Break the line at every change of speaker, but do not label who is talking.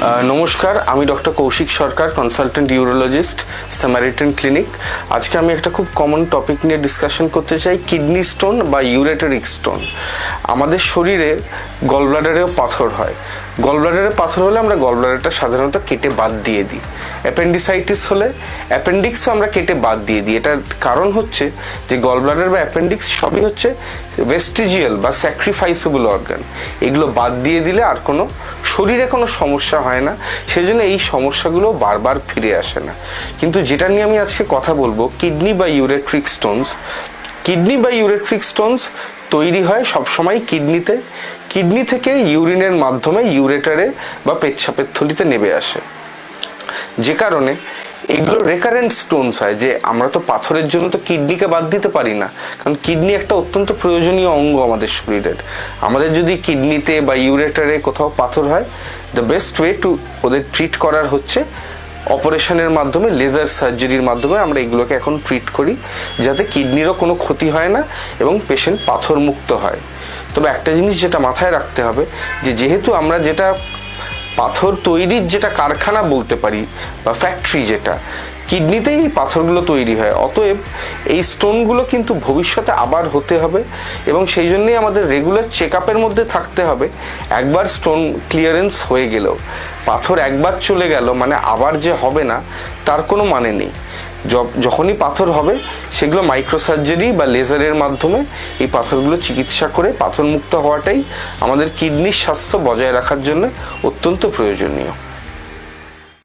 নমস্কার, আমি ডক্টর কৌশিক সরকার, consultant urologist, স্যামারিটান clinic. আজকে আমি একটা খুব কমন টপিক নিয়ে ডিসকাশন করতে চাই, কিডনি স্টোন বা ইউরেটারিক স্টোন। আমাদের শরীরে গলব্লাডারেও পাথর হয়। গলব্লাডারে পাথর হলে আমরা গলব্লাডারটা সাধারণত কেটে বাদ দিয়ে দিই। অ্যাপেন্ডিসাইটিস হলে অ্যাপেন্ডিক্সও আমরা কেটে বাদ দিয়ে দিই। এটার কারণ হচ্ছে যে গলব্লাডার বা অ্যাপেন্ডিক্স সবই হচ্ছে ভেস্টিজিয়াল বা স্যাক্রিফাইসেবল অর্গান। এগুলো বাদ দিয়ে দিলে আর কোনো শরীরে কোনো সমস্যা হয় না, সেজন্য এই সমস্যাগুলো বারবার ফিরে আসে না। কিন্তু যেটা নিয়ে আমি আজকে কথা বলবো, কিডনি বা ইউরেট্রিক স্টোনস। কিডনি বা ইউরেট্রিক স্টোনস তৈরি হয় সবসময় কিডনিতে। কিডনি থেকে ইউরিনের মাধ্যমে ইউরেটারে বা পেচ্ছাপের থলিতে নেমে আসে, যে কারণে এগুলো রেকারেন্ট স্টোনস হয়। যে আমরা তো পাথরের জন্য তো কিডনিকে বাদ দিতে পারি না, কারণ কিডনি একটা অত্যন্ত প্রয়োজনীয় অঙ্গ আমাদের শরীরের। আমাদের যদি কিডনিতে বা ইউরেটারে কোথাও পাথর হয়, দ্য বেস্ট ওয়ে টু ওদের ট্রিট করার হচ্ছে অপারেশনের মাধ্যমে, লেজার সার্জারির মাধ্যমে আমরা এগুলোকে এখন ট্রিট করি, যাতে কিডনিরও কোনো ক্ষতি হয় না এবং পেশেন্ট পাথর মুক্ত হয়। তবে একটা জিনিস যেটা মাথায় রাখতে হবে, যে যেহেতু আমরা যেটা পাথর তৈরির যেটা কারখানা বলতে পারি বা ফ্যাক্টরি, যেটা কিডনিতেই পাথরগুলো তৈরি হয়, অতএব এই স্টোনগুলো কিন্তু ভবিষ্যতে আবার হতে হবে এবং সেই জন্যই আমাদের রেগুলার চেক আপের মধ্যে থাকতে হবে। একবার স্টোন ক্লিয়ারেন্স হয়ে গেলেও, পাথর একবার চলে গেল মানে আবার যে হবে না তার কোনো মানে নেই। যখনই পাথর হবে সেগুলো মাইক্রোসার্জারি বা লেজারের মাধ্যমে এই পাথরগুলো চিকিৎসা করে পাথর মুক্ত হওয়াটাই আমাদের কিডনির স্বাস্থ্য বজায় রাখার জন্য অত্যন্ত প্রয়োজনীয়।